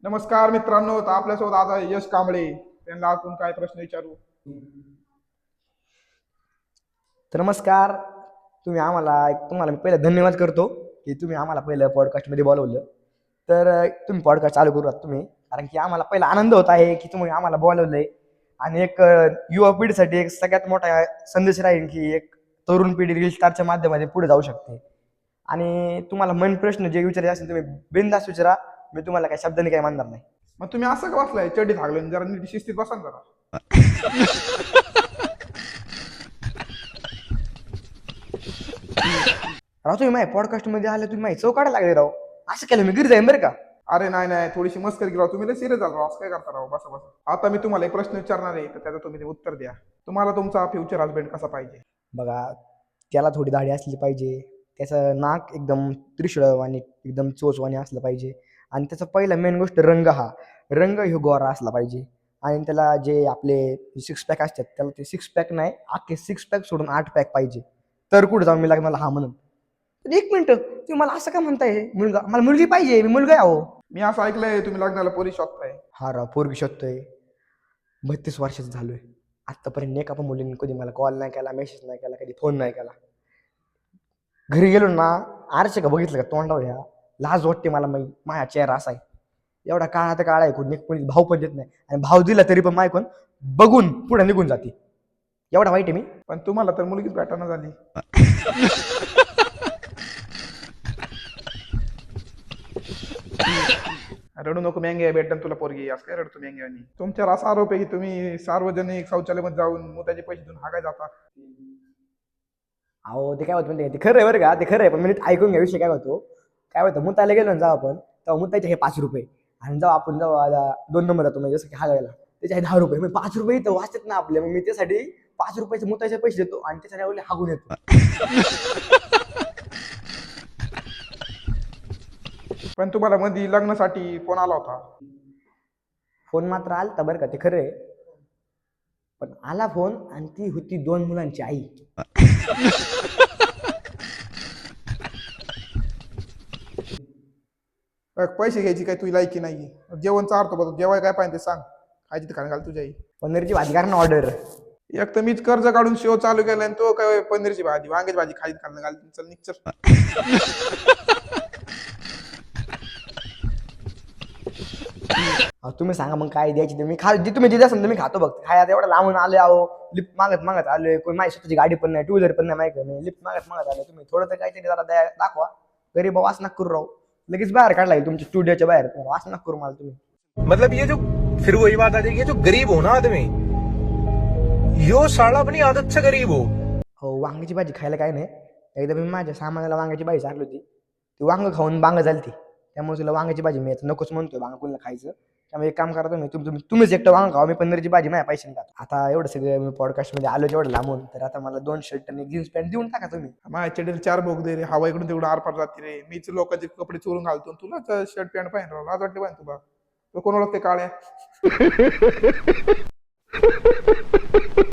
नमस्कार मित्रांनो, तर आपल्यासोबत आता यश कांबळे. त्यांना आपण काय प्रश्न विचारू? तर नमस्कार. तुम्हाला मी पहिलं धन्यवाद करतो की तुम्ही आम्हाला पहिलं पॉडकास्टमध्ये बोलवलं. तर तुम्ही पॉडकास्ट चालू करूयात तुम्ही, कारण की आम्हाला पहिला आनंद होत आहे की तुम्ही आम्हाला बोलवलंय. आणि एक युवा पिढीसाठी एक सगळ्यात मोठा संदेश राहील की एक तरुण पिढी रील स्टारच्या माध्यमाने पुढे जाऊ शकते. आणि तुम्हाला मन प्रश्न जे विचारायचे असेल तुम्ही बिनधास्त विचारा. मी तुम्हाला काही शब्दांनी काही म्हणणार नाही. मग तुम्ही असं का बसलाय चड्डी थागलं? जरा नीट शिस्तीत बसा ना जरा. राव, तुम्ही माझ्या पॉडकास्टमध्ये आले, तुम्ही माझी चव काढायला लागले राव. असं केलं मी घरी जाईन बरं का. अरे नाही नाही, थोडीशी मस्करी केली राव. तुम्ही लय सिरियस झाला राव. असं काय करता राव? बसा बसा. आता मी तुम्हाला एक प्रश्न विचारणार आहे, तर त्याचं तुम्ही ते उत्तर द्या. तुम्हाला तुमचा फ्युचर हस्बंड कसा पाहिजे? बघा, त्याला थोडी दाढी असली पाहिजे. त्याचं नाक एकदम त्रिशूळवाणी एकदम चोचवाणी असलं पाहिजे. आणि त्याचा पहिला मेन गोष्ट रंग ह्यो गोरा असला पाहिजे. आणि त्याला जे आपले सिक्स पॅक असतात, त्याला ते सिक्स पॅक नाही, अख्खे सिक्स पॅक सोडून 8 पॅक पाहिजे. तर कुठं जाऊन मी लग्नाला हा म्हणून. पण एक मिनिट, तुम्ही मला असं का म्हणताय? मुलगा मला मुलगी पाहिजे, मी मुलगा आहे अहो. मी असं ऐकलंय तुम्ही लग्नाला पोलीस शोधताय. हा राव, पोरगी शोधतोय. 32 वर्षाचं झालोय. आत्तापर्यंत एका पण मुलीने कधी मला कॉल नाही केला, मेसेज नाही केला, कधी फोन नाही केला. घरी गेलो ना, आरसे का बघितलं का तोंडावर ह्या, लाज वाटते मला. माझा चेहरा असा आहे. एवढा काळा तर काळा आहे, कोणी कोणी भाव पण देत नाही. आणि भाव दिला तरी पण मायकून बघून पुढे निघून जाते. एवढा वाईट आहे मी. पण तुम्हाला तर मुलगीच भेटाना झाली. रडू नको, मेंगे भेटन तुला पोरगी. असं काय रडतो मेंग्यानी? तुमच्यावर असा आरोप आहे की तुम्ही सार्वजनिक शौचालयामध्ये जाऊन मुताचे पैसे देऊन हागाय जाता. अहो, ते काय होतं म्हणजे ते खरं आहे बरं का, ते खरं आहे. पण मी ऐकून घ्या, विषय काय होतो. काय होतं, मुतायला गेलो ना जाऊ आपण, तेव्हा मुतायचे हे 5 रुपये. आणि जेव्हा 2 नंबर जातो, म्हणजे जसं की हागायला, त्याचे 10 रुपये. मग 5 रुपये इथं वाचतात ना आपले. मग मी त्यासाठी 5 रुपयाचे मुतायचे पैसे देतो आणि त्याच्यासाठी हागून येतो. पण तुम्हाला मध्ये लग्नासाठी फोन आला होता. फोन मात्र आलता बरं का, ते खरं आहे. पण आला फोन आणि ती होती 2 मुलांची आई. पैसे घ्यायची काय तुझी लायकी नाही? जेवण चारतो बघ, जेवाय काय पाहिजे ते सांग. खायची तर खाणं घाल तुझ्या आई. पनीरची भाजी कर ना ऑर्डर. एक तर मीच कर्ज काढून शो चालू केलाय आणि तो काय पनीरची भाजी, वांग्याची भाजी खायची खाणं घाल. चल निघ. तुम्ही सांगा मग काय द्यायची ते मी जे तुम्ही दिली असेल तर मी खातो. बघ काय आता एवढं लांबून आले अहो. लिफ्ट मागत मागत आलोय. कोणी माझी स्वतःची गाडी पण नाही, टू व्हीलर पण नाही माहिती. मी लिफ्ट मागत मागत आलोय. तुम्ही थोडं तर काहीतरी जरा दाखवा. गरीब वास नका करू राहू. लगेच बाहेर काढलाय तुमच्या स्टुडिओच्या बाहेर. वास नका करू मला तुम्ही. मतलब ये जो फिर वही बात आ जाएगी, ये जो गरीब हो ना आदमी, यो साला अपनी आदत से गरीब हो, वांग्याची भाजी खायला काय नाही. एकदा मी माझ्या सामानाला वांग्याची भाजी चालली होती. ती वांग खाऊन बांग झाली ती. त्यामुळे तुला वांग्याची भाजी मी आता नकोच म्हणतोय, वांग कोणाला खायचं. त्यामुळे एक काम करा तुम्हीच एकटं वांग खावा, मी पनीरची भाजी माझ्या पैशाने खातो. आता एवढं सगळं मी पॉडकास्टमध्ये आलो तेवढं लांबून, तर आता मला 2 शर्ट आणि 1 जीन्स पॅन्ट देऊन टाका तुम्ही. माझ्या चेडीला 4 भोग दे रे. हवा इकडून तेवढं आरपार जाते रे. मीच लोकांचे कपडे चोरून घालतो आणि तुला शर्ट पॅन्ट पाहिजे राव. लाज वाटते पाहिजे तुला? तो कोण ओळखते काळ्या?